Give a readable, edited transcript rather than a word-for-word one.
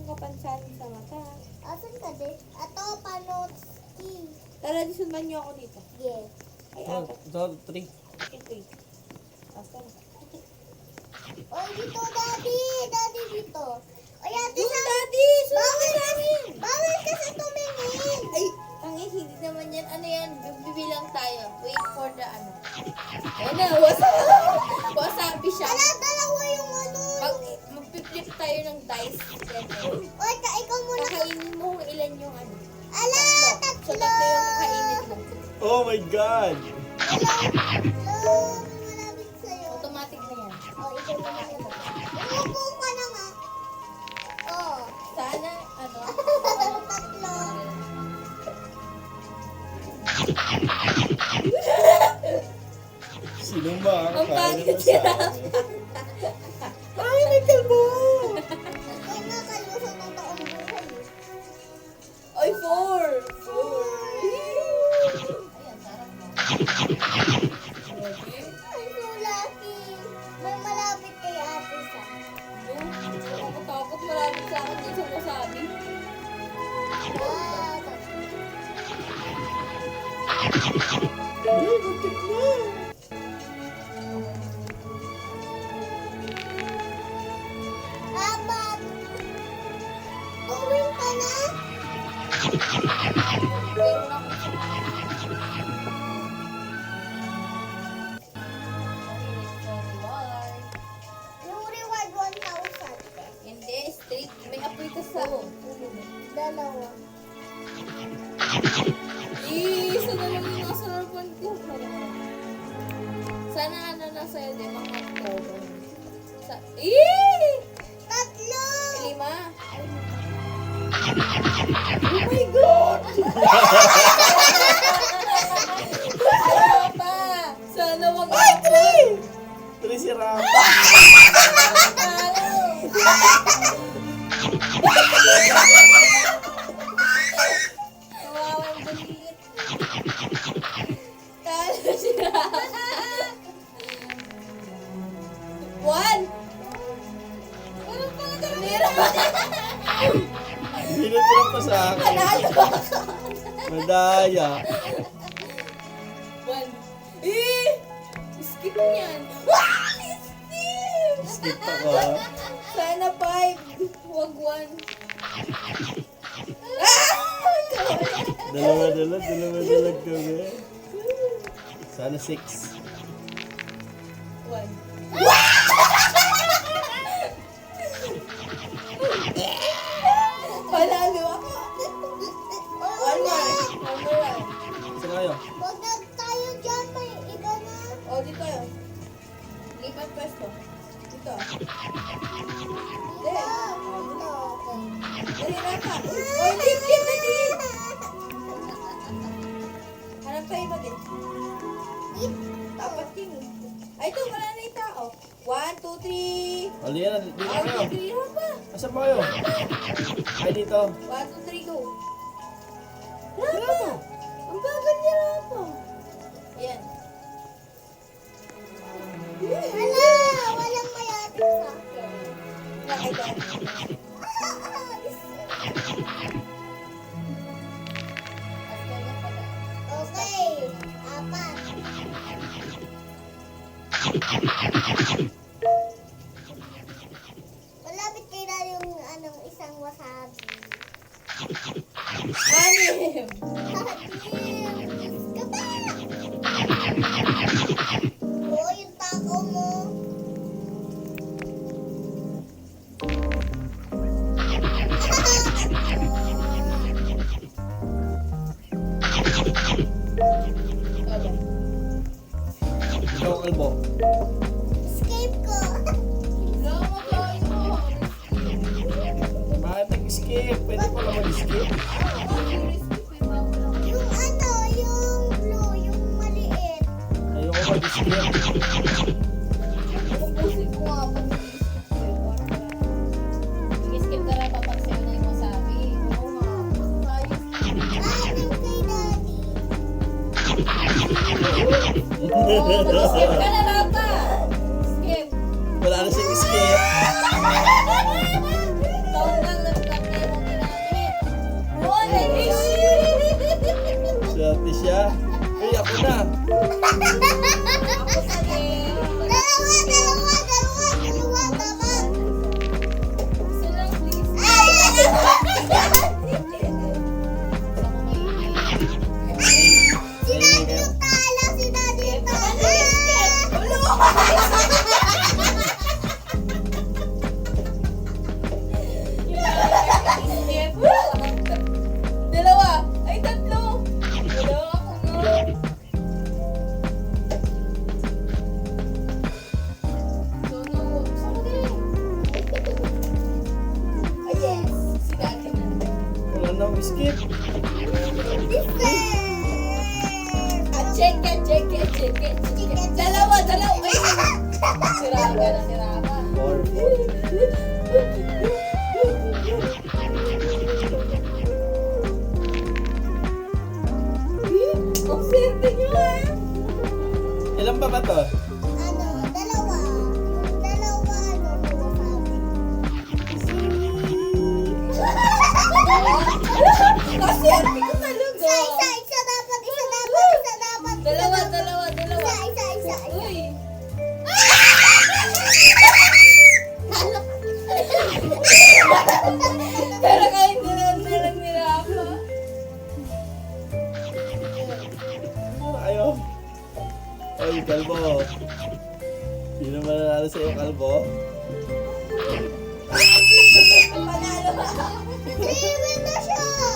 mong kapansanan sa mata. Asan ka din? Ato, panotski. Tara, disundan niyo ako dito. Yes. Ay, Ito, apat. 3. Okay. Asan? Oy, dito, daddy. Daddy, dito. Oy, ate, Yung daddy! Sunod sa amin! bawal kasi tumingin. Ay, hindi naman yan. Ano yan? Bibilang tayo. Wait for the ano. Ayun na, wasabi siya. Ala, dalawa yung ano. Magpiplit tayo ng dice. Ganyan. Oy, ikaw muna. Kakainin mo kung ilan yung ano. Ala, So, tatlo. tatlo yung kakainin mo. Oh my God! Hello, malapit sa'yo. Automatic na yan. Oh, ikaw muna. Umupo ka na nga. Oh. Sana, ano, Tatlo. Sino ba? ang pangit Kakain siya. naman sa akin. Ay, may kalbo! Ikaw na kalusot ng taong buhay. Ay, 4! 4! Ay, so lucky. May malapit kay ate sa. Nakakatakot, marami sa akin din sa wasabi. Ah, Ay, butik na. apat. Tuwing ka na? Meron ako reward. Yung reward 1,000. Hindi, straight. May apoy ka sa ulo mo. Dalawa. Isa na lang yung nasa harapan ko. Sana ano na sa'yo din, mga October. Tatlo! 5? Oh my God! Sana pa! Sana wag ako! 3 si Rafa. Kawawa ang balit. Talo siya. 1! Ano pa na meron? Binutira pa sa akin. Panalo ako. Madaya. 1. Skip niyan. Skip! Skip ako ha. Sana 5. Wag 1. Dalawa kami. Sana 6. 1. Panalo ako. One more. Saan kayo? Huwag na tayo dyan. May iba na. O, dito yun. Lipat pwesto. Dito. Dito. Dali na ka. O, lip na din. Hanap pa iba din. Dapat yun eh. Ay, ito, wala na yung tao. 1, 2, 3. Ali yan, dito Ay, kayo. 2, 3. Hanap pa. Asan ba kayo? Ay, dito. 1, 2, 3, go. Rapa! Ang bagal niya, Rapa. Ayan. Hala! Walang mayatid sa akin. Nakailan. Okay. Apat. Malapit kay na yung anong isang wasabi. 6. Diyos ka ba? Oo, yung tako mo. Ikaw, kalbo. Escape ko. Bakit nag-skip? Pwede pa naman skip. Yung ano, yung blue, yung maliit. Ayoko mag-skip. Ubusin ko nga po. Skip ka lang kapag sa'yo na yung masabi. Oo nga. Ayos. Ah, yung kay daddy. Skip ka na lang pa. Skip. Wala na siyang skip. Tawag lang lang Na. Ako sabi. Dalawa. Tama. Isa lang, please. Ay, dalawa. Si Daddy yung talo. Si Daddy yung talo. Dalawa. Ay, tatlo. Dalawa ako na. Oh, yes. Si Daddy. Wala na, we skip. Check it. Dalawa. Ay, sira ka. 4. Ang swerte niyo Ilan pa ba to? Ano, dalawa. Dalawa, Kasi arte ko talaga. Isa dapat. Dalawa. Isa. Uy. Pero kahit nilang nila ako. Ayaw. Ay, kalbo. Sino mananalo sa'yo, kalbo? Panalo. Nag-iwan na siya.